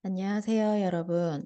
안녕하세요, 여러분.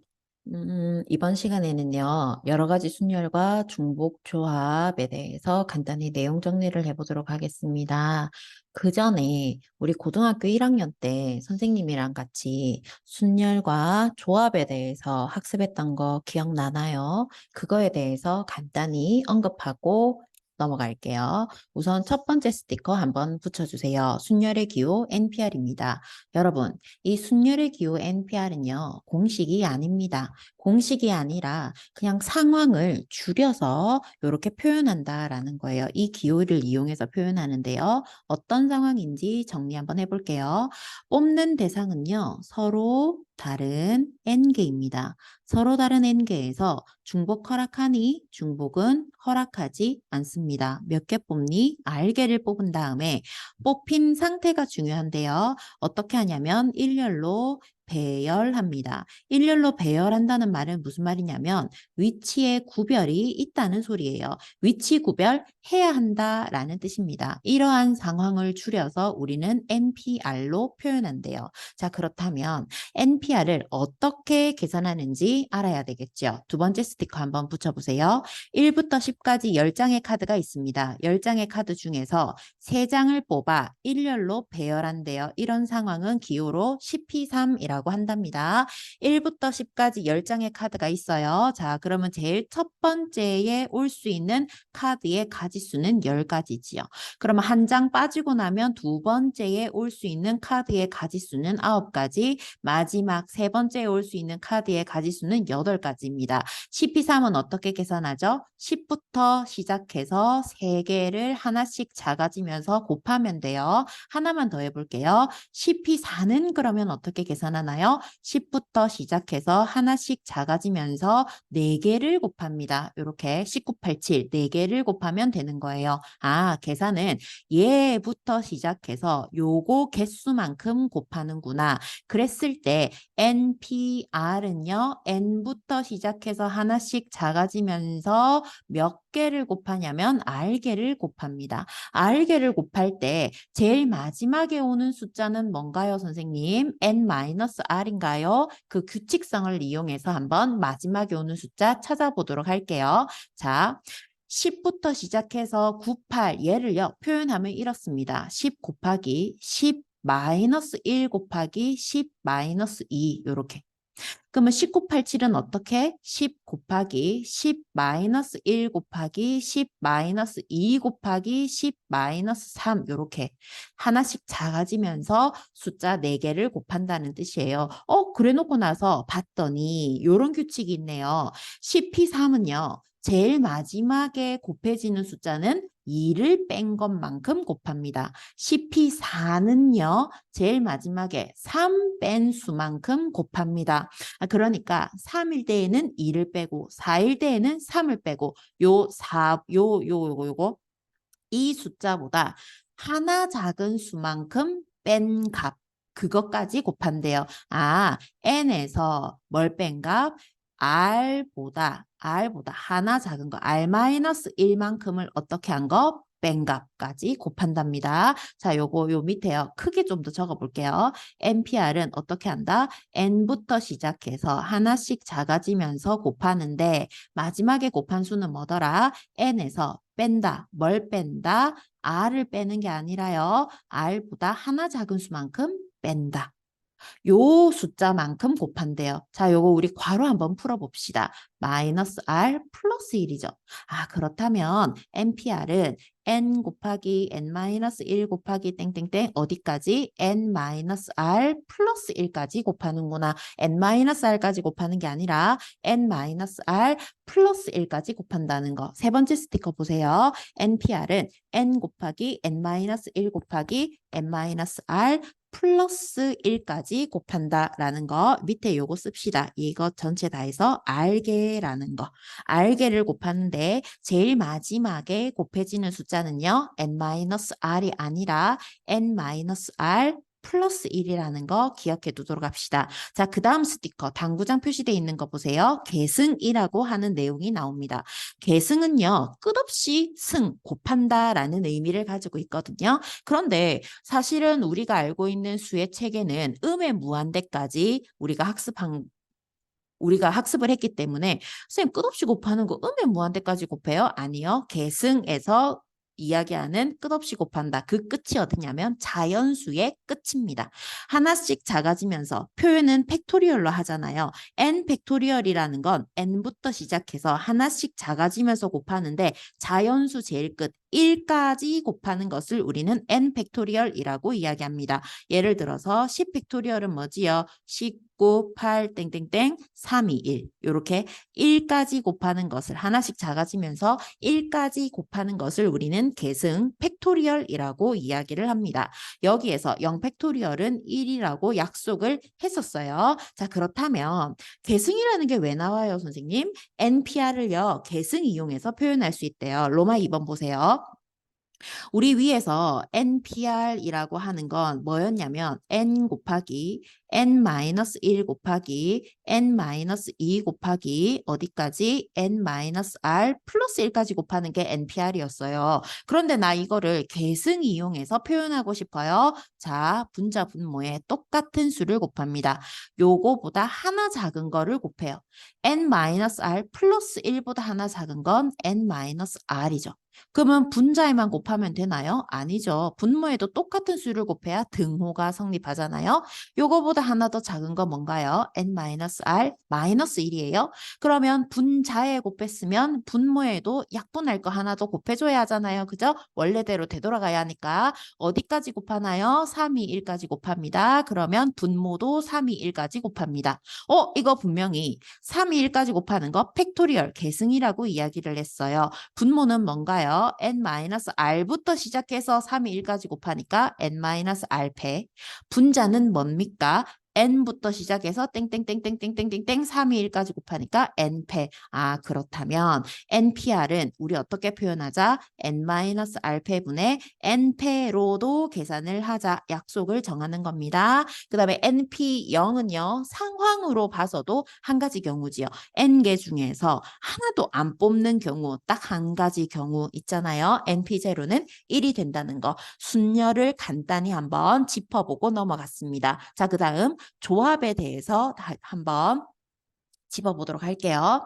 이번 시간에는요, 여러 가지 순열과 중복 조합에 대해서 간단히 내용 정리를 해보도록 하겠습니다. 그 전에 우리 고등학교 1학년 때 선생님이랑 같이 순열과 조합에 대해서 학습했던 거 기억나나요? 그거에 대해서 간단히 언급하고 넘어갈게요. 우선 첫 번째 스티커 한번 붙여주세요. 순열의 기호 NPR입니다. 여러분, 이 순열의 기호 NPR은요, 공식이 아닙니다. 공식이 아니라 그냥 상황을 줄여서 이렇게 표현한다라는 거예요. 이 기호를 이용해서 표현하는데요. 어떤 상황인지 정리 한번 해볼게요. 뽑는 대상은요, 서로 다른 N개입니다. 서로 다른 N개에서 중복 허락하니 중복은 허락하지 않습니다. 몇 개 뽑니? R개를 뽑은 다음에 뽑힌 상태가 중요한데요. 어떻게 하냐면 일렬로 배열합니다. 일렬로 배열한다는 말은 무슨 말이냐면 위치에 구별이 있다는 소리예요. 위치 구별해야 한다라는 뜻입니다. 이러한 상황을 줄여서 우리는 NPR로 표현한대요. 자, 그렇다면 NPR을 어떻게 계산하는지 알아야 되겠죠. 두 번째 스티커 한번 붙여보세요. 1부터 10까지 10장의 카드가 있습니다. 10장의 카드 중에서 3장을 뽑아 일렬로 배열한대요. 이런 상황은 기호로 CP3이라고 한답니다. 1부터 10까지 10장의 카드가 있어요. 자, 그러면 제일 첫 번째에 올 수 있는 카드의 가지수는 10가지지요. 그러면 한 장 빠지고 나면 두 번째에 올 수 있는 카드의 가지수는 9가지, 마지막 세 번째에 올 수 있는 카드의 가지수는 8가지입니다. CP3은 어떻게 계산하죠? 10부터 시작해서 3개를 하나씩 작아지면서 곱하면 돼요. 하나만 더 해볼게요. CP4는 그러면 어떻게 계산하나요? 10부터 시작해서 하나씩 작아지면서 4개를 곱합니다. 이렇게 1987, 4개를 곱하면 되는 거예요. 아, 계산은 얘부터 시작해서 요거 개수만큼 곱하는구나. 그랬을 때 NPR은요, N부터 시작해서 하나씩 작아지면서 몇 개를 곱하냐면 R개를 곱합니다. R개를 곱할 때 제일 마지막에 오는 숫자는 뭔가요, 선생님? N-R인가요? 그 규칙성을 이용해서 한번 마지막에 오는 숫자 찾아보도록 할게요. 자, 10부터 시작해서 98, 얘를요, 표현하면 이렇습니다. 10 곱하기 10 마이너스 1 곱하기 10 마이너스 2 이렇게. 그러면 1987은 어떻게? 10 곱하기 10 마이너스 1 곱하기 10 마이너스 2 곱하기 10 마이너스 3 이렇게 하나씩 작아지면서 숫자 4개를 곱한다는 뜻이에요. 그래 놓고 나서 봤더니 이런 규칙이 있네요. CP3은요. 제일 마지막에 곱해지는 숫자는 2를 뺀 것만큼 곱합니다. CP4는요. 제일 마지막에 3 뺀 수만큼 곱합니다. 그러니까 3일 때에는 2를 빼고 4일 때에는 3을 빼고 요거 이 숫자보다 하나 작은 수만큼 뺀 값 그것까지 곱한대요. 아, n에서 뭘 뺀 값? r보다 하나 작은 거 r-1만큼을 어떻게 한 거? 뺀 값까지 곱한답니다. 자, 요 밑에요. 크게 좀 더 적어 볼게요. NPR은 어떻게 한다? n부터 시작해서 하나씩 작아지면서 곱하는데 마지막에 곱한 수는 뭐더라? n에서 뺀다. 뭘 뺀다? r을 빼는 게 아니라요. r보다 하나 작은 수만큼 뺀다. 요 숫자만큼 곱한대요. 자, 요거 우리 괄호 한번 풀어봅시다. 마이너스 R 플러스 1이죠. 아, 그렇다면 NPR은 N 곱하기 N-1 곱하기 땡땡땡 어디까지? N-R 플러스 1까지 곱하는구나. N-R까지 곱하는 게 아니라 N-R 플러스 1까지 곱한다는 거. 세 번째 스티커 보세요. NPR은 N 곱하기 N-1 곱하기 N-R 플러스 1까지 곱한다라는 거 밑에 요거 씁시다. 이거 전체 다 해서 R개라는 거. R개를 곱하는데 제일 마지막에 곱해지는 숫자는요. N-R이 아니라 N-R 플러스 1이라는 거 기억해 두도록 합시다. 자, 그 다음 스티커 당구장 표시되어 있는 거 보세요. 계승이라고 하는 내용이 나옵니다. 계승은요, 끝없이 승, 곱한다라는 의미를 가지고 있거든요. 그런데 사실은 우리가 알고 있는 수의 체계는 음의 무한대까지 우리가 학습을 했기 때문에 선생님 끝없이 곱하는 거 음의 무한대까지 곱해요? 아니요. 계승에서 이야기하는 끝없이 곱한다. 그 끝이 어디냐면 자연수의 끝입니다. 하나씩 작아지면서 표현은 팩토리얼로 하잖아요. n 팩토리얼이라는 건 n부터 시작해서 하나씩 작아지면서 곱하는데 자연수 제일 끝 1까지 곱하는 것을 우리는 n 팩토리얼이라고 이야기합니다. 예를 들어서 10 팩토리얼은 뭐지요? 19, 8, 땡땡땡, 3, 2, 1 이렇게 1까지 곱하는 것을 하나씩 작아지면서 1까지 곱하는 것을 우리는 계승 팩토리얼이라고 이야기를 합니다. 여기에서 0 팩토리얼은 1이라고 약속을 했었어요. 자, 그렇다면 계승이라는 게 왜 나와요, 선생님? NPR을요, 계승 이용해서 표현할 수 있대요. 로마 2번 보세요. 우리 위에서 NPR이라고 하는 건 뭐였냐면 N 곱하기 N-1 곱하기 N-2 곱하기 어디까지? N-R 플러스 1까지 곱하는 게 NPR이었어요. 그런데 나 이거를 계승 이용해서 표현하고 싶어요. 자, 분자 분모에 똑같은 수를 곱합니다. 요거보다 하나 작은 거를 곱해요. N-R 플러스 1보다 하나 작은 건 N-R이죠. 그러면 분자에만 곱하면 되나요? 아니죠. 분모에도 똑같은 수를 곱해야 등호가 성립하잖아요. 요거보다 하나 더 작은 거 뭔가요? n-r 마이너스 1이에요. 그러면 분자에 곱했으면 분모에도 약분할 거 하나 더 곱해줘야 하잖아요. 그죠? 원래대로 되돌아가야 하니까 어디까지 곱하나요? 3, 2, 1까지 곱합니다. 그러면 분모도 3, 2, 1까지 곱합니다. 이거 분명히 3, 2, 1까지 곱하는 거 팩토리얼 계승이라고 이야기를 했어요. 분모는 뭔가요? n-r부터 시작해서 3, 2, 1까지 곱하니까 n-r패. 분자는 뭡니까? n부터 시작해서 땡땡땡땡땡땡땡 3, 2, 1까지 곱하니까 n패. 아, 그렇다면 npr은 우리 어떻게 표현하자? n-r패분의 n패로도 계산을 하자. 약속을 정하는 겁니다. 그 다음에 np0은요. 상황으로 봐서도 한 가지 경우지요. n개 중에서 하나도 안 뽑는 경우 딱 한 가지 경우 있잖아요. np0는 1이 된다는 거. 순열을 간단히 한번 짚어보고 넘어갔습니다. 자, 그 다음 조합에 대해서 한번 짚어보도록 할게요.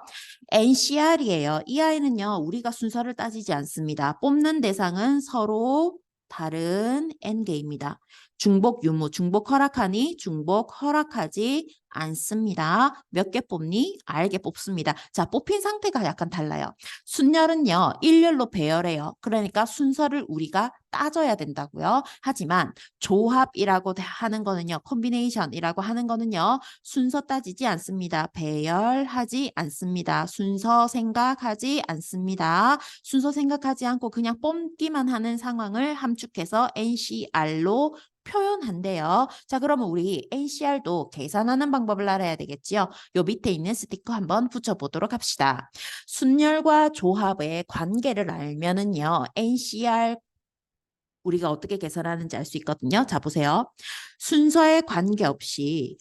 NCR이에요. 이 아이는요, 우리가 순서를 따지지 않습니다. 뽑는 대상은 서로 다른 N개입니다. 중복 유무, 중복 허락하니? 중복 허락하지 않습니다. 몇 개 뽑니? 알게 뽑습니다. 자, 뽑힌 상태가 약간 달라요. 순열은요, 일렬로 배열해요. 그러니까 순서를 우리가 따져야 된다고요. 하지만 조합이라고 하는 거는요, 콤비네이션이라고 하는 거는요, 순서 따지지 않습니다. 배열하지 않습니다. 순서 생각하지 않습니다. 순서 생각하지 않고 그냥 뽑기만 하는 상황을 함축해서 NCR로 표현한대요. 자, 그러면 우리 NCR도 계산하는 방법을 알아야 되겠지요. 요 밑에 있는 스티커 한번 붙여보도록 합시다. 순열과 조합의 관계를 알면은요, NCR 우리가 어떻게 계산하는지 알 수 있거든요. 자, 보세요. 순서에 관계없이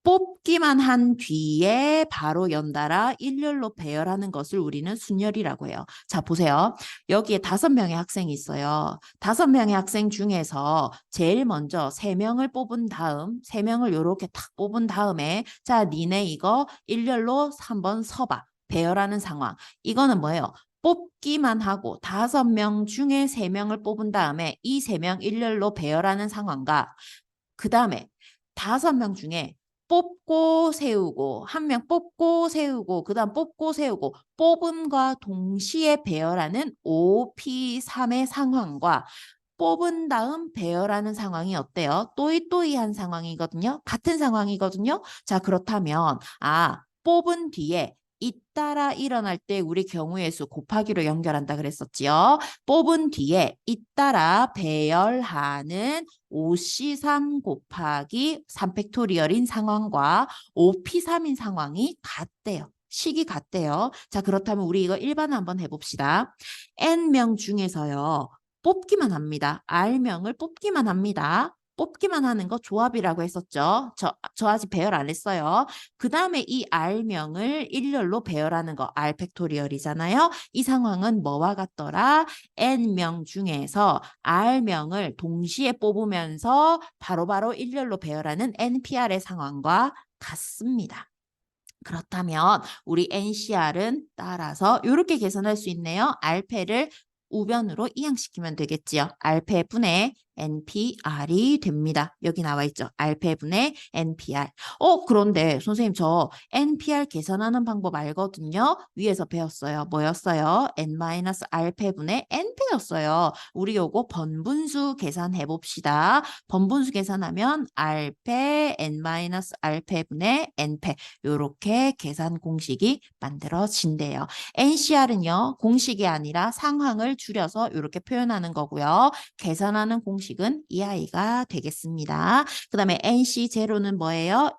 뽑기만 한 뒤에 바로 연달아 일렬로 배열하는 것을 우리는 순열이라고 해요. 자, 보세요. 여기에 5명의 학생이 있어요. 5명의 학생 중에서 제일 먼저 3명을 뽑은 다음 3명을 이렇게 탁 뽑은 다음에 자, 니네 이거 일렬로 한번 서봐. 배열하는 상황. 이거는 뭐예요? 뽑기만 하고 5명 중에 3명을 뽑은 다음에 이 3명 일렬로 배열하는 상황과 그 다음에 5명 중에 뽑고 세우고 1명 뽑고 세우고 그 다음 뽑고 세우고 뽑음과 동시에 배열하는 OP3의 상황과 뽑은 다음 배열하는 상황이 어때요? 또이또이한 상황이거든요. 같은 상황이거든요. 자, 그렇다면 뽑은 뒤에 잇따라 일어날 때 우리 경우의 수 곱하기로 연결한다 그랬었지요. 뽑은 뒤에 잇따라 배열하는 5C3 곱하기 3팩토리얼인 상황과 5P3인 상황이 같대요. 식이 같대요. 자, 그렇다면 우리 이거 일반 한번 해봅시다. N명 중에서요. 뽑기만 합니다. R명을 뽑기만 합니다. 뽑기만 하는 거 조합이라고 했었죠. 저 아직 배열 안 했어요. 그 다음에 이 R명을 일렬로 배열하는 거 R 팩토리얼이잖아요. 이 상황은 뭐와 같더라? N명 중에서 R명을 동시에 뽑으면서 바로바로 일렬로 배열하는 NPR의 상황과 같습니다. 그렇다면 우리 NCR은 따라서 이렇게 계산할 수 있네요. R패를 우변으로 이항시키면 되겠지요. R패분의 NPR이 됩니다. 여기 나와 있죠. R패분의 NPR. 그런데 선생님 저 NPR 계산하는 방법 알거든요. 위에서 배웠어요. 뭐였어요? N-R패분의 N패였어요. 우리 요거 번분수 계산해 봅시다. 번분수 계산하면 R패 N-R패분의 N패 요렇게 계산 공식이 만들어진대요. NCR은요. 공식이 아니라 상황을 줄여서 이렇게 표현하는 거고요. 계산하는 공식은 이 아이가 되겠습니다. 그 다음에 NC0는 뭐예요?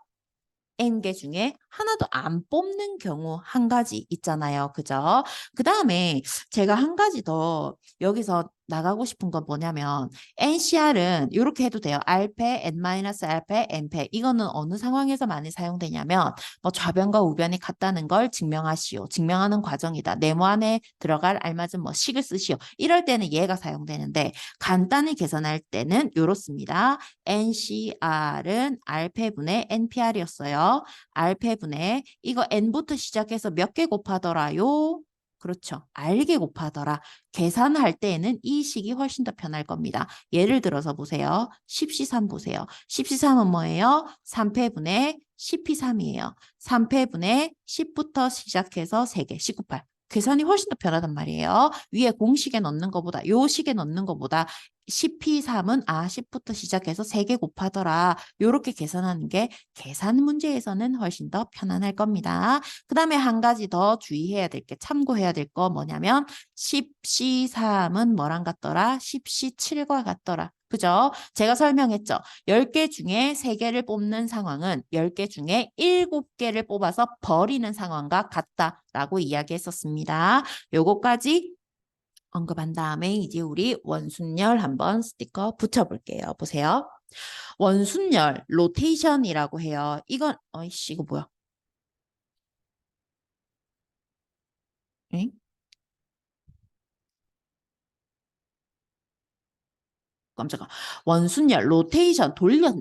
N개 중에 하나도 안 뽑는 경우 한 가지 있잖아요. 그죠? 그 다음에 제가 한 가지 더 여기서 나가고 싶은 건 뭐냐면 NCR은 이렇게 해도 돼요. R패, N-R패, N패. 이거는 어느 상황에서 많이 사용되냐면 뭐 좌변과 우변이 같다는 걸 증명하시오. 증명하는 과정이다. 네모 안에 들어갈 알맞은 뭐 식을 쓰시오. 이럴 때는 얘가 사용되는데 간단히 계산할 때는 이렇습니다. NCR은 R패분의 NPR이었어요. R패분의 이거 N부터 시작해서 몇 개 곱하더라요? 그렇죠. R개 곱하더라. 계산할 때에는 이 식이 훨씬 더 편할 겁니다. 예를 들어서 보세요. 10C3 보세요. 10C3은 뭐예요? 3패분의 10P3이에요. 3패분의 10부터 시작해서 3개, 19, 8. 계산이 훨씬 더 편하단 말이에요. 위에 공식에 넣는 것보다 요 식에 넣는 것보다 10P3은 10부터 시작해서 3개 곱하더라. 요렇게 계산하는 게 계산 문제에서는 훨씬 더 편안할 겁니다. 그 다음에 한 가지 더 주의해야 될 게 참고해야 될 거 뭐냐면 10C3은 뭐랑 같더라? 10C7과 같더라. 그죠? 제가 설명했죠. 10개 중에 3개를 뽑는 상황은 10개 중에 7개를 뽑아서 버리는 상황과 같다라고 이야기했었습니다. 요거까지 언급한 다음에 이제 우리 원순열 한번 스티커 붙여볼게요. 보세요. 원순열 로테이션이라고 해요. 이건 어이씨 이거 뭐야? 응? 깜짝아. 원순열 로테이션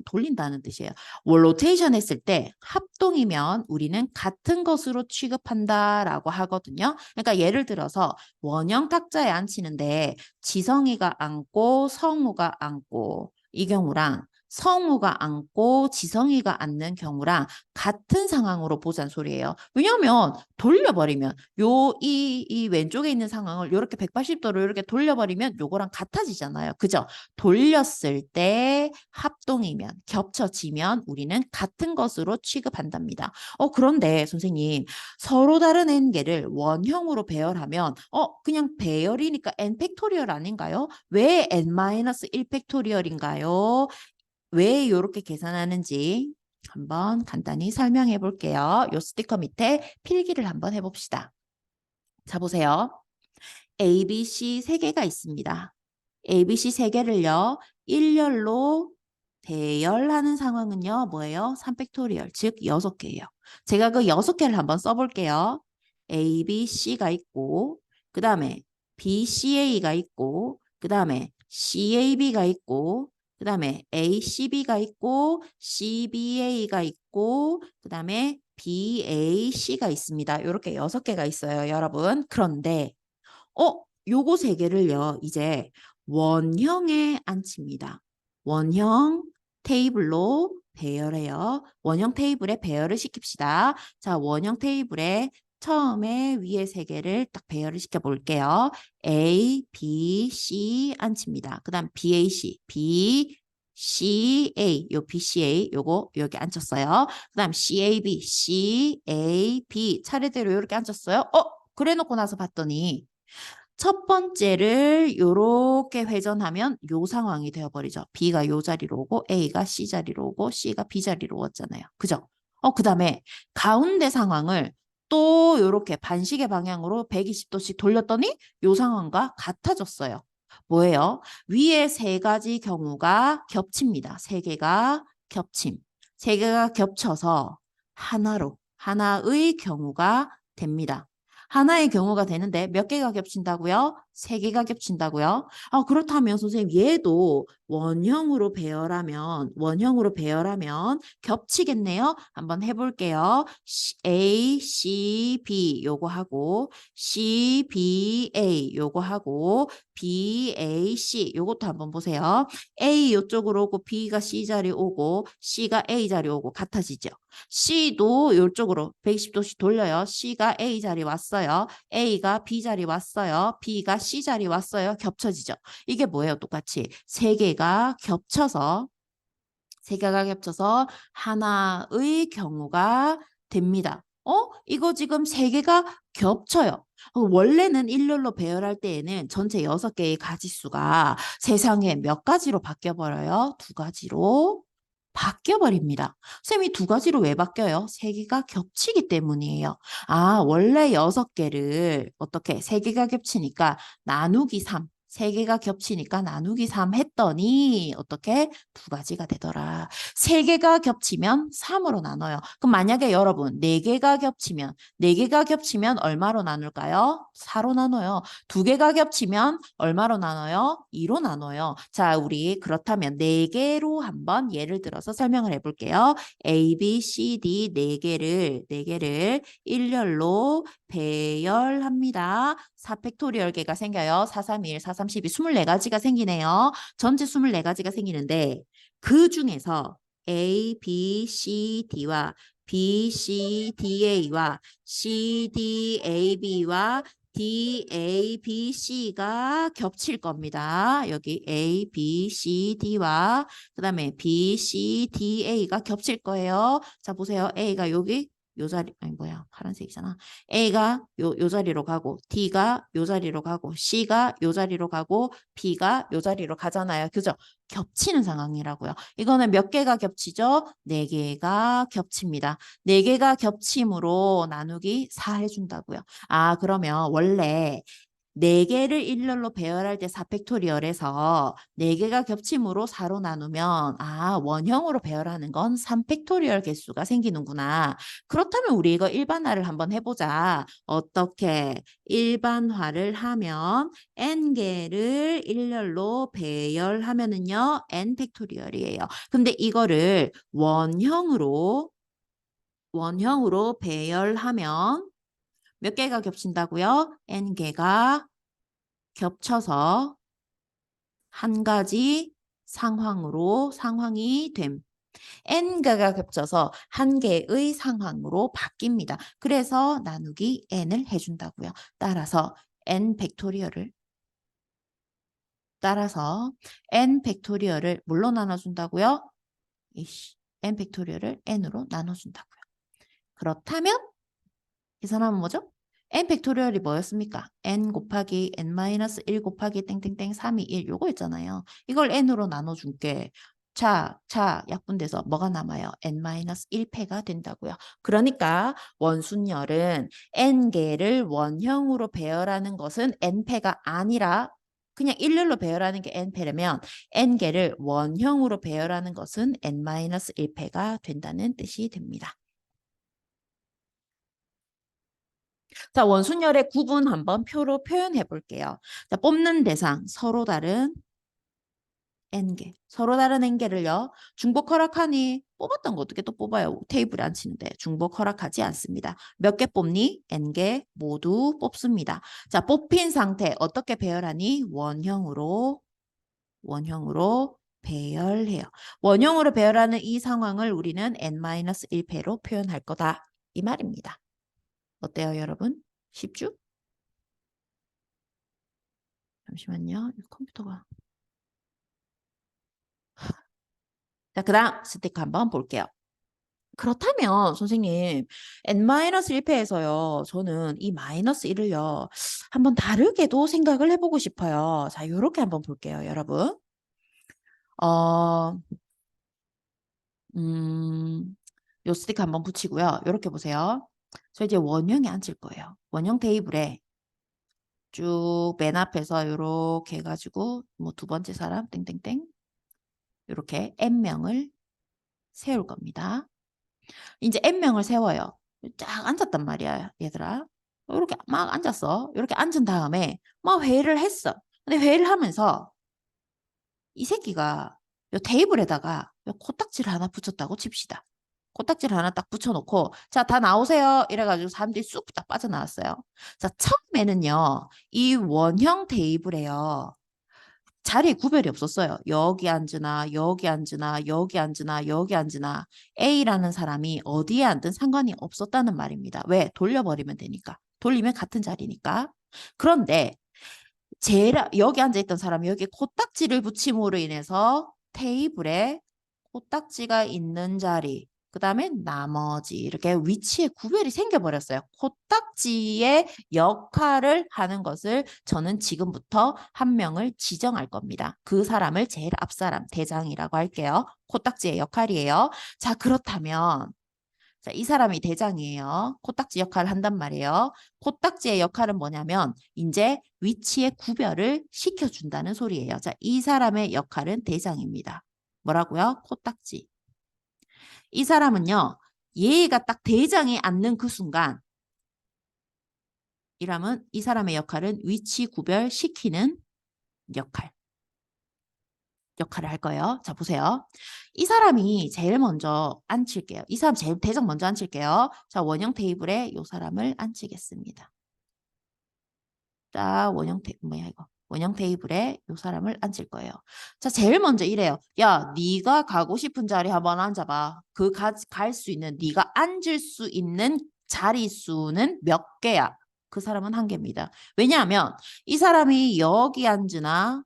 돌린다는 뜻이에요. 로테이션 했을 때 합동이면 우리는 같은 것으로 취급한다라고 하거든요. 그러니까 예를 들어서 원형 탁자에 앉히는데 지성이가 앉고 성우가 앉고 이 경우랑 성우가 앉고 지성이가 앉는 경우랑 같은 상황으로 보자는 소리예요. 왜냐하면 돌려버리면 이 왼쪽에 있는 상황을 이렇게 180도로 이렇게 돌려버리면 요거랑 같아지잖아요. 그죠? 돌렸을 때 합동이면 겹쳐지면 우리는 같은 것으로 취급한답니다. 그런데 선생님 서로 다른 n개를 원형으로 배열하면 그냥 배열이니까 n 팩토리얼 아닌가요? 왜 n-1 팩토리얼인가요? 왜 이렇게 계산하는지 한번 간단히 설명해 볼게요. 요 스티커 밑에 필기를 한번 해봅시다. 자 보세요. A, B, C 세 개가 있습니다. A, B, C 세 개를요. 일렬로 대열하는 상황은요. 뭐예요? 3팩토리얼, 즉 6개예요. 제가 그 6개를 한번 써볼게요. A, B, C가 있고 그 다음에 B, C, A가 있고 그 다음에 C, A, B가 있고 그 다음에 A, C, B가 있고 C, B, A가 있고 그 다음에 B, A, C가 있습니다. 이렇게 6개가 있어요. 여러분. 그런데 요거 세 개를요, 이제 원형에 앉힙니다. 원형 테이블로 배열해요. 원형 테이블에 배열을 시킵시다. 자, 원형 테이블에 처음에 위에 세 개를 딱 배열을 시켜 볼게요. A, B, C 앉힙니다. 그 다음 BAC, B, CA, 요 BCA, 요거 여기 앉혔어요. 그 다음 CAB, CAB 차례대로 이렇게 앉혔어요. 그래 놓고 나서 봤더니 첫 번째를 요렇게 회전하면 요 상황이 되어버리죠. B가 요 자리로 오고 A가 C 자리로 오고 C가 B 자리로 왔잖아요. 그죠? 그 다음에 가운데 상황을 또 요렇게 반시계 방향으로 120도씩 돌렸더니 요 상황과 같아졌어요. 뭐예요? 위에 세 가지 경우가 겹칩니다. 세 개가 겹침. 세 개가 겹쳐서 하나의 경우가 됩니다. 하나의 경우가 되는데 몇 개가 겹친다고요? 세 개가 겹친다고요? 그렇다면 선생님 얘도 원형으로 배열하면 겹치겠네요. 한번 해볼게요. A, C, B 요거 하고 C, B, A 요거 하고 B, A, C 요것도 한번 보세요. A 요쪽으로 오고 B가 C 자리 오고 C가 A 자리 오고 같아지죠. C도 이쪽으로 120도씩 돌려요. C가 A 자리 왔어요. A가 B 자리 왔어요. B가 C 자리 왔어요. 겹쳐지죠. 이게 뭐예요? 똑같이 세 개가 겹쳐서 하나의 경우가 됩니다. 이거 지금 세 개가 겹쳐요. 원래는 일렬로 배열할 때에는 전체 6개의 가지수가 세상에 몇 가지로 바뀌어버려요? 2가지로 바뀌어버립니다. 쌤이 2가지로 왜 바뀌어요? 세 개가 겹치기 때문이에요. 원래 6개를 어떻게 세 개가 겹치니까 나누기 3. 세 개가 겹치니까 나누기 3 했더니 어떻게 2가지가 되더라. 세 개가 겹치면 3으로 나눠요. 그럼 만약에 여러분 4개가 겹치면 얼마로 나눌까요? 4로 나눠요. 2개가 겹치면 얼마로 나눠요? 2로 나눠요. 자, 우리 그렇다면 4개로 한번 예를 들어서 설명을 해볼게요. A, B, C, D 4개를 일렬로 배열합니다. 4팩토리얼계가 생겨요. 4, 3, 1, 4, 3, 12, 24가지가 생기네요. 전체 24가지가 생기는데 그 중에서 A, B, C, D와 B, C, D, A와 C, D, A, B와 D, A, B, C가 겹칠 겁니다. 여기 A, B, C, D와 그 다음에 B, C, D, A가 겹칠 거예요. 자, 보세요. A가 여기 요 자리, 아니 뭐야, 파란색이잖아. A가 요 자리로 가고, D가 요 자리로 가고, C가 요 자리로 가고, B가 요 자리로 가잖아요. 그죠? 겹치는 상황이라고요. 이거는 몇 개가 겹치죠? 4개가 겹칩니다. 4개가 겹침으로 나누기 4 해준다고요. 그러면 원래 4개를 일렬로 배열할 때 4팩토리얼에서 4개가 겹침으로 4로 나누면 원형으로 배열하는 건 3팩토리얼 개수가 생기는구나. 그렇다면 우리 이거 일반화를 한번 해보자. 어떻게 일반화를 하면 n개를 일렬로 배열하면은요 n 팩토리얼이에요. 근데 이거를 원형으로 배열하면 몇 개가 겹친다고요? n개가 겹쳐서 한 가지 상황이 됨. n개가 겹쳐서 한 개의 상황으로 바뀝니다. 그래서 나누기 n을 해준다고요. 따라서 n 팩토리얼을 뭘로 나눠준다고요? n 팩토리얼을 n으로 나눠준다고요. 그렇다면 계산하면 뭐죠? n 팩토리얼이 뭐였습니까? n 곱하기 n 마이너스 1 곱하기 땡땡땡 3이 1 요거 있잖아요. 이걸 n으로 나눠줄게. 자, 약분돼서 뭐가 남아요? n 마이너스 1패가 된다고요. 그러니까 원순열은 n개를 원형으로 배열하는 것은 n패가 아니라 그냥 일렬로 배열하는 게 n패라면 n개를 원형으로 배열하는 것은 n 마이너스 1패가 된다는 뜻이 됩니다. 자, 원순열의 구분 한번 표로 표현해 볼게요. 자, 뽑는 대상 서로 다른 n개. 서로 다른 n개를요. 중복 허락하니 뽑았던 거 어떻게 또 뽑아요? 테이블에 안 치는데 중복 허락하지 않습니다. 몇 개 뽑니? n개 모두 뽑습니다. 자, 뽑힌 상태 어떻게 배열하니? 원형으로 배열해요. 원형으로 배열하는 이 상황을 우리는 n-1패로 표현할 거다. 이 말입니다. 어때요, 여러분? 쉽죠? 잠시만요. 이 컴퓨터가. 자, 그 다음 스티커 한번 볼게요. 그렇다면 선생님 n-1패에서요. 저는 이 마이너스 1을요. 한번 다르게도 생각을 해보고 싶어요. 자, 요렇게 한번 볼게요, 여러분. 요 스티커 한번 붙이고요. 요렇게 보세요. 저 이제 원형에 앉을 거예요. 원형 테이블에 쭉 맨 앞에서 요렇게 해가지고 뭐 두 번째 사람 땡땡땡 요렇게 N명을 세울 겁니다. 이제 N명을 세워요. 쫙 앉았단 말이야, 얘들아. 이렇게 막 앉았어. 이렇게 앉은 다음에 막 회의를 했어. 근데 회의를 하면서 이 새끼가 요 테이블에다가 요 코딱지를 하나 붙였다고 칩시다. 코딱지를 하나 딱 붙여놓고 자, 다 나오세요. 이래가지고 사람들이 쑥 딱 빠져나왔어요. 자, 처음에는요. 이 원형 테이블에요. 자리 구별이 없었어요. 여기 앉으나 여기 앉으나 여기 앉으나 여기 앉으나 A라는 사람이 어디에 앉든 상관이 없었다는 말입니다. 왜? 돌려버리면 되니까. 돌리면 같은 자리니까. 그런데 제일 여기 앉아있던 사람이 여기 코딱지를 붙임으로 인해서 테이블에 코딱지가 있는 자리, 그 다음에 나머지 이렇게 위치에 구별이 생겨버렸어요. 코딱지의 역할을 하는 것을 저는 지금부터 한 명을 지정할 겁니다. 그 사람을 제일 앞사람, 대장이라고 할게요. 코딱지의 역할이에요. 자, 그렇다면 자, 이 사람이 대장이에요. 코딱지 역할을 한단 말이에요. 코딱지의 역할은 뭐냐면 이제 위치의 구별을 시켜준다는 소리예요. 자, 이 사람의 역할은 대장입니다. 뭐라고요? 코딱지. 이 사람은요. 얘가 딱 대장에 앉는 그 순간 이라면 이 사람의 역할은 위치 구별시키는 역할을 할 거예요. 자, 보세요. 이 사람이 제일 먼저 앉힐게요. 이 사람 제일 대장 먼저 앉힐게요. 자, 원형 테이블에 이 사람을 앉히겠습니다. 자, 원형 테이블에 이 사람을 앉힐 거예요. 자, 제일 먼저 이래요. 야, 네가 가고 싶은 자리 한번 앉아봐. 그 갈 수 있는, 네가 앉을 수 있는 자리 수는 몇 개야? 그 사람은 한 개입니다. 왜냐하면 이 사람이 여기 앉으나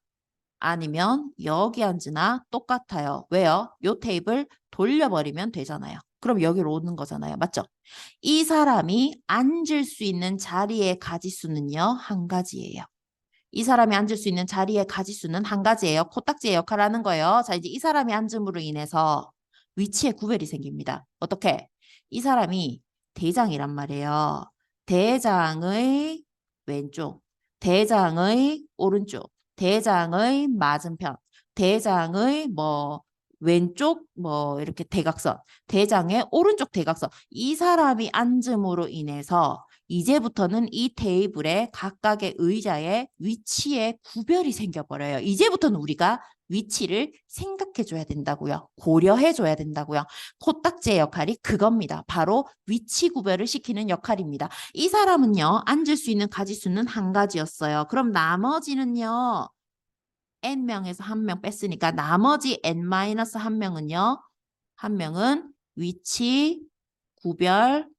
아니면 여기 앉으나 똑같아요. 왜요? 요 테이블 돌려버리면 되잖아요. 그럼 여기로 오는 거잖아요. 맞죠? 이 사람이 앉을 수 있는 자리의 가지수는요. 한 가지예요. 이 사람이 앉을 수 있는 자리의 가지수는 한 가지예요. 코딱지의 역할을 하는 거예요. 자, 이제 이 사람이 앉음으로 인해서 위치에 구별이 생깁니다. 어떻게? 이 사람이 대장이란 말이에요. 대장의 왼쪽, 대장의 오른쪽, 대장의 맞은편, 대장의 뭐 왼쪽 뭐 이렇게 대각선, 대장의 오른쪽 대각선. 이 사람이 앉음으로 인해서 이제부터는 이 테이블의 각각의 의자의 위치에 구별이 생겨버려요. 이제부터는 우리가 위치를 생각해줘야 된다고요. 고려해줘야 된다고요. 코딱지의 역할이 그겁니다. 바로 위치 구별을 시키는 역할입니다. 이 사람은요. 앉을 수 있는 가지수는 한 가지였어요. 그럼 나머지는요. N명에서 한 명 뺐으니까 나머지 N-1명은요. 한 명은 위치 구별하면서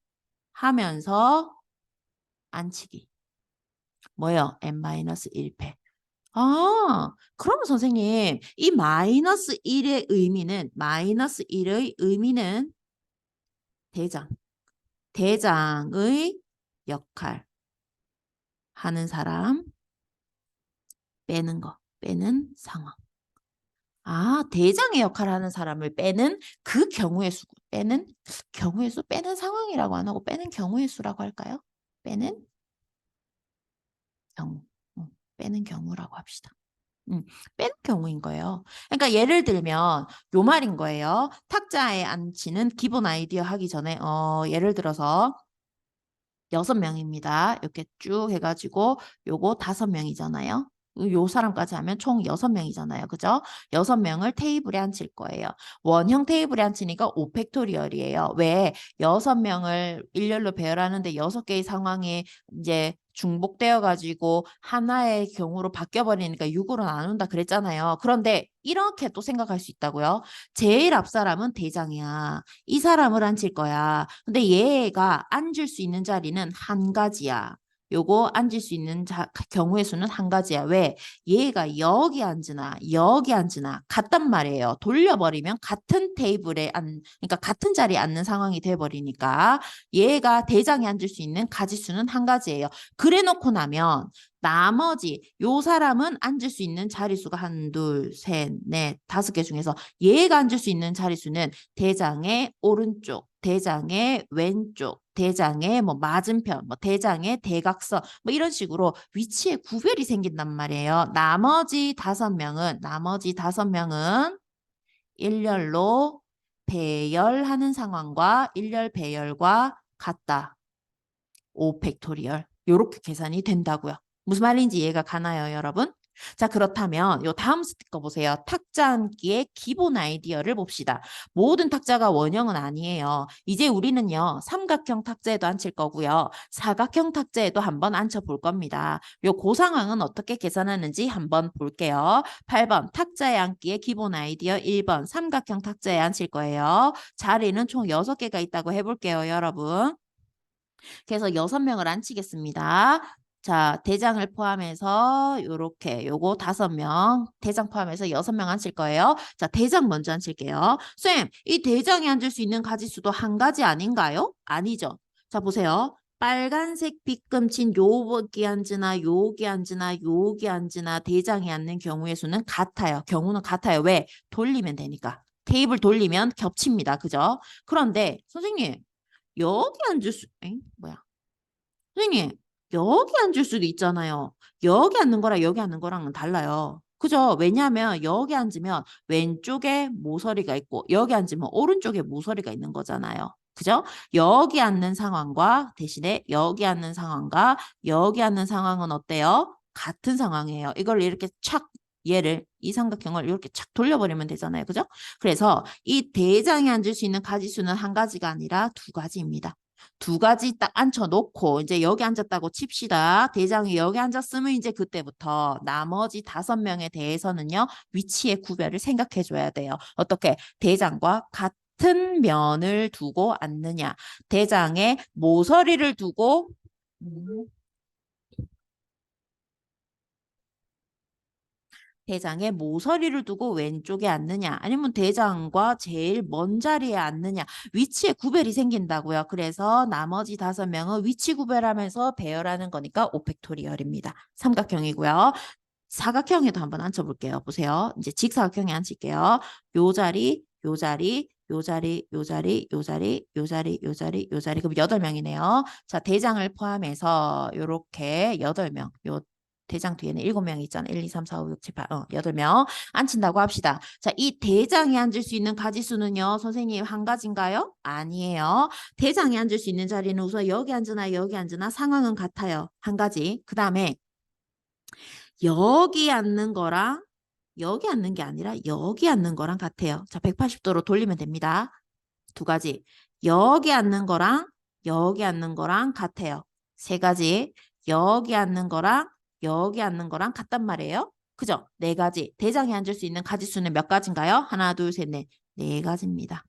앉히기. 뭐요? N-1패. 아, 그러면 선생님, 이 마이너스 1의 의미는, 마이너스 1의 의미는 대장의 역할 하는 사람 빼는 거, 빼는 상황. 아, 대장의 역할을 하는 사람을 빼는 그 경우의 수, 빼는 경우의 수, 빼는 상황이라고 안 하고 빼는 경우의 수라고 할까요? 빼는 경우, 빼는 경우라고 합시다. 빼는 경우인 거예요. 그러니까 예를 들면 요 말인 거예요. 탁자에 앉히는 기본 아이디어 하기 전에 예를 들어서 6명입니다. 이렇게 쭉 해가지고 요거 5명이잖아요. 요 사람까지 하면 총 6명이잖아요. 그죠? 6명을 테이블에 앉힐 거예요. 원형 테이블에 앉히니까 5팩토리얼이에요. 왜? 6명을 일렬로 배열하는데 6개의 상황이 이제 중복되어 가지고 하나의 경우로 바뀌어 버리니까 6으로 나눈다 그랬잖아요. 그런데 이렇게 또 생각할 수 있다고요. 제일 앞 사람은 대장이야. 이 사람을 앉힐 거야. 근데 얘가 앉을 수 있는 자리는 한 가지야. 요거 앉을 수 있는 경우의 수는 한 가지야. 왜? 얘가 여기 앉으나 같단 말이에요. 돌려버리면 같은 테이블에 그러니까 같은 자리에 앉는 상황이 돼버리니까 얘가 대장에 앉을 수 있는 가지수는 한 가지예요. 그래 놓고 나면 나머지 요 사람은 앉을 수 있는 자릿수가 한, 둘, 셋, 넷, 다섯 개 중에서 얘가 앉을 수 있는 자릿수는 대장의 오른쪽, 대장의 왼쪽, 대장의 뭐 맞은편, 뭐 대장의 대각선, 뭐 이런 식으로 위치에 구별이 생긴단 말이에요. 나머지 다섯 명은 일렬로 배열하는 상황과 일렬 배열과 같다. 5팩토리얼. 요렇게 계산이 된다고요. 무슨 말인지 이해가 가나요, 여러분? 자, 그렇다면 요 다음 스티커 보세요. 탁자 앉기의 기본 아이디어를 봅시다. 모든 탁자가 원형은 아니에요. 이제 우리는요, 삼각형 탁자에도 앉힐 거고요. 사각형 탁자에도 한번 앉혀 볼 겁니다. 요 고상황은 어떻게 계산하는지 한번 볼게요. 8번 탁자에 앉기의 기본 아이디어 1번 삼각형 탁자에 앉힐 거예요. 자리는 총 6개가 있다고 해볼게요, 여러분. 그래서 6명을 앉히겠습니다. 자, 대장을 포함해서 요렇게 요거 5명, 대장 포함해서 6명 앉힐 거예요. 자, 대장 먼저 앉힐게요. 쌤, 이 대장이 앉을 수 있는 가지수도 한 가지 아닌가요? 아니죠. 자, 보세요. 빨간색 빗금친 요기 앉으나 요기 앉으나 요기 앉으나 대장이 앉는 경우의 수는 같아요. 경우는 같아요. 왜? 돌리면 되니까. 테이블 돌리면 겹칩니다. 그죠? 그런데 선생님 여기 앉을 수, 뭐야? 선생님, 여기 앉을 수도 있잖아요. 여기 앉는 거랑 여기 앉는 거랑은 달라요. 그죠? 왜냐하면 여기 앉으면 왼쪽에 모서리가 있고 여기 앉으면 오른쪽에 모서리가 있는 거잖아요. 그죠? 여기 앉는 상황과 대신에 여기 앉는 상황과 여기 앉는 상황은 어때요? 같은 상황이에요. 이걸 이렇게 착 얘를 이 삼각형을 이렇게 착 돌려버리면 되잖아요. 그죠? 그래서 이 대장이 앉을 수 있는 가지수는 한 가지가 아니라 두 가지입니다. 두 가지 딱 앉혀놓고 이제 여기 앉았다고 칩시다. 대장이 여기 앉았으면 이제 그때부터 나머지 5명에 대해서는요. 위치의 구별을 생각해 줘야 돼요. 어떻게? 대장과 같은 면을 두고 앉느냐. 대장의 모서리를 두고 대장의 모서리를 두고 왼쪽에 앉느냐 아니면 대장과 제일 먼 자리에 앉느냐 위치에 구별이 생긴다고요. 그래서 나머지 5명은 위치 구별하면서 배열하는 거니까 오펙토리얼입니다. 삼각형이고요. 사각형에도 한번 앉혀볼게요. 보세요. 이제 직사각형에 앉힐게요. 요 자리, 요 자리, 요 자리, 요 자리, 요 자리, 요 자리, 요 자리, 요 자리. 그럼 8명이네요. 자, 대장을 포함해서 요렇게 8명. 요 대장 뒤에는 7명 있잖아. 1, 2, 3, 4, 5, 6, 7, 8. 8명 앉힌다고 합시다. 자, 이 대장이 앉을 수 있는 가지수는요. 선생님 한 가지인가요? 아니에요. 대장이 앉을 수 있는 자리는 우선 여기 앉으나 여기 앉으나 상황은 같아요. 한 가지. 그 다음에 여기 앉는 거랑 여기 앉는 게 아니라 여기 앉는 거랑 같아요. 자, 180도로 돌리면 됩니다. 두 가지. 여기 앉는 거랑 여기 앉는 거랑 같아요. 세 가지. 여기 앉는 거랑 여기 앉는 거랑 같단 말이에요. 그죠? 네 가지. 대장이 앉을 수 있는 가지수는 몇 가지인가요? 하나, 둘, 셋, 넷. 네 가지입니다.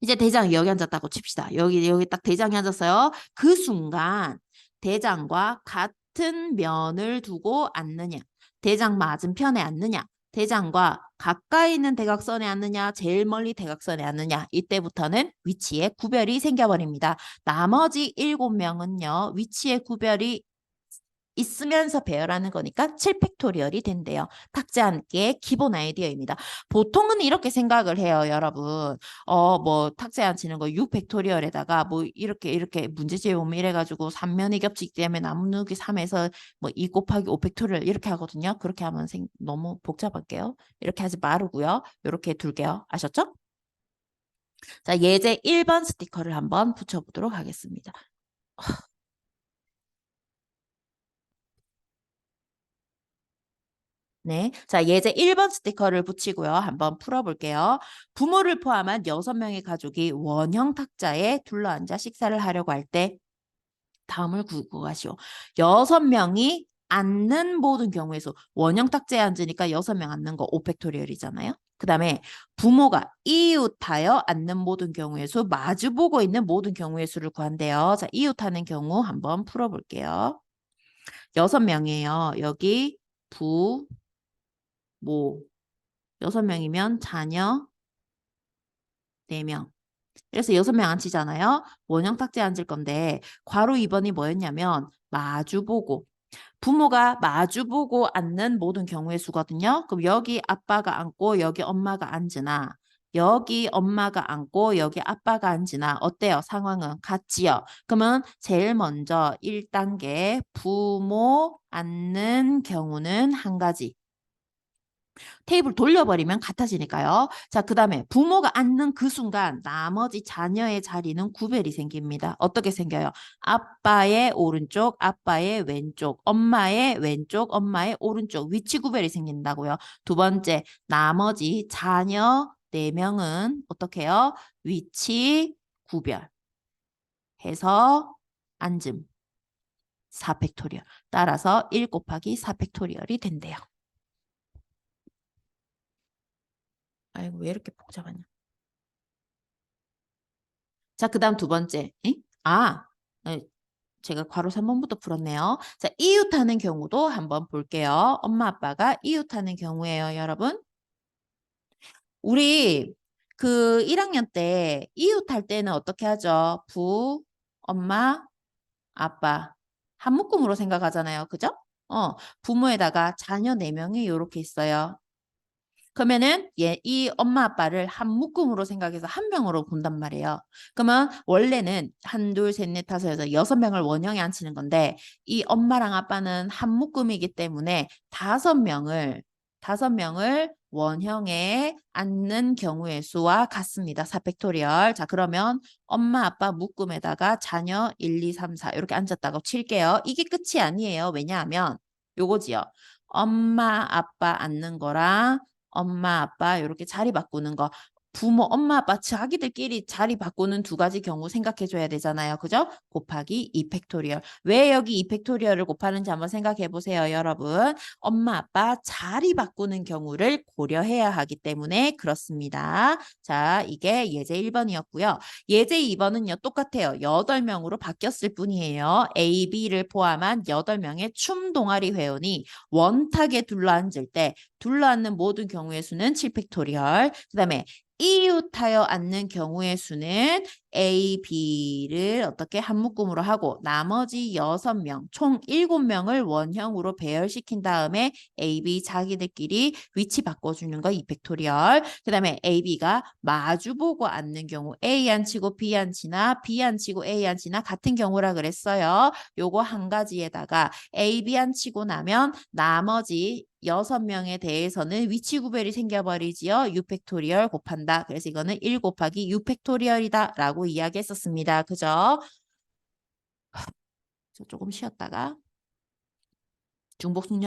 이제 대장이 여기 앉았다고 칩시다. 여기 딱 대장이 앉았어요. 그 순간 대장과 같은 면을 두고 앉느냐. 대장 맞은편에 앉느냐. 대장과 가까이 있는 대각선에 앉느냐. 제일 멀리 대각선에 앉느냐. 이때부터는 위치에 구별이 생겨버립니다. 나머지 7명은요. 위치에 구별이 있으면서 배열하는 거니까 7팩토리얼이 된대요. 탁자 앉기의 기본 아이디어입니다. 보통은 이렇게 생각을 해요, 여러분. 뭐 탁자에 앉히는 거 6팩토리얼에다가 뭐 이렇게 문제집에 보면 이래가지고 3면이 겹치기 때문에 나누기 3에서 뭐 2 곱하기 5팩토리얼 이렇게 하거든요. 그렇게 하면 너무 복잡할게요. 이렇게 하지 마르고요. 이렇게 둘게요. 아셨죠? 자, 예제 1번 스티커를 한번 붙여보도록 하겠습니다. 네. 자, 예제 1번 스티커를 붙이고요. 한번 풀어볼게요. 부모를 포함한 6명의 가족이 원형 탁자에 둘러앉아 식사를 하려고 할 때 다음을 구하시오. 6명이 앉는 모든 경우의 수. 원형 탁자에 앉으니까 6명 앉는 거 5팩토리얼이잖아요. 그 다음에 부모가 이웃하여 앉는 모든 경우의 수, 마주보고 있는 모든 경우의 수를 구한대요. 자, 이웃하는 경우 한번 풀어볼게요. 6명이에요. 여기 부, 모 6명이면 자녀 4명. 그래서 6명 앉히잖아요. 원형 탁자에 앉을 건데 괄호 2번이 뭐였냐면 마주보고 부모가 마주보고 앉는 모든 경우의 수거든요. 그럼 여기 아빠가 앉고 여기 엄마가 앉으나 여기 엄마가 앉고 여기 아빠가 앉으나 어때요? 상황은 같지요. 그러면 제일 먼저 1단계 부모 앉는 경우는 한 가지. 테이블 돌려버리면 같아지니까요. 자, 그 다음에 부모가 앉는 그 순간 나머지 자녀의 자리는 구별이 생깁니다. 어떻게 생겨요? 아빠의 오른쪽, 아빠의 왼쪽, 엄마의 왼쪽, 엄마의 오른쪽 위치 구별이 생긴다고요. 두 번째, 나머지 자녀 4명은 어떻게 해요? 위치 구별 해서 앉음 4팩토리얼. 따라서 1 곱하기 4팩토리얼이 된대요. 아이고, 왜 이렇게 복잡하냐. 자, 그 다음 두 번째. 응? 네, 제가 괄호 3번부터 풀었네요. 자, 이웃하는 경우도 한번 볼게요. 엄마, 아빠가 이웃하는 경우예요, 여러분. 우리 그 1학년 때 이웃할 때는 어떻게 하죠? 엄마, 아빠. 한 묶음으로 생각하잖아요. 그죠? 부모에다가 자녀 4명이 이렇게 있어요. 그러면은 이 엄마 아빠를 한 묶음으로 생각해서 한 명으로 본단 말이에요. 그러면 원래는 한, 둘, 셋, 넷, 다섯, 여섯, 6명을 원형에 앉히는 건데 이 엄마랑 아빠는 한 묶음이기 때문에 5명을 원형에 앉는 경우의 수와 같습니다. 4팩토리얼. 자, 그러면 엄마, 아빠 묶음에다가 자녀 1, 2, 3, 4 이렇게 앉았다고 칠게요. 이게 끝이 아니에요. 왜냐하면 요거지요. 엄마, 아빠 앉는 거랑 엄마, 아빠 이렇게 자리 바꾸는 거. 부모, 엄마, 아빠 자기들끼리 자리 바꾸는 두 가지 경우 생각해 줘야 되잖아요. 그죠? 곱하기 2팩토리얼. 왜 여기 2팩토리얼을 곱하는지 한번 생각해 보세요, 여러분. 엄마, 아빠 자리 바꾸는 경우를 고려해야 하기 때문에 그렇습니다. 자, 이게 예제 1번이었고요. 예제 2번은요, 똑같아요. 8명으로 바뀌었을 뿐이에요. A, B를 포함한 8명의 춤 동아리 회원이 원탁에 둘러앉을 때 둘러앉는 모든 경우의 수는 7팩토리얼. 그 다음에 이웃하여 앉는 경우의 수는 A, B를 어떻게 한 묶음으로 하고 나머지 6명, 총 7명을 원형으로 배열시킨 다음에 A, B 자기들끼리 위치 바꿔주는 거 2팩토리얼. 그 다음에 A, B가 마주보고 앉는 경우 A 앉히고 B 앉히나 B 앉히고 A 앉히나 같은 경우라 그랬어요. 요거 한 가지에다가 A, B 앉히고 나면 나머지 6명에 대해서는 위치 구별이 생겨버리지요. 6팩토리얼 곱한다. 그래서 이거는 1 곱하기 6팩토리얼이다 라고 이야기했었습니다. 그죠? 저 조금 쉬었다가 중복순열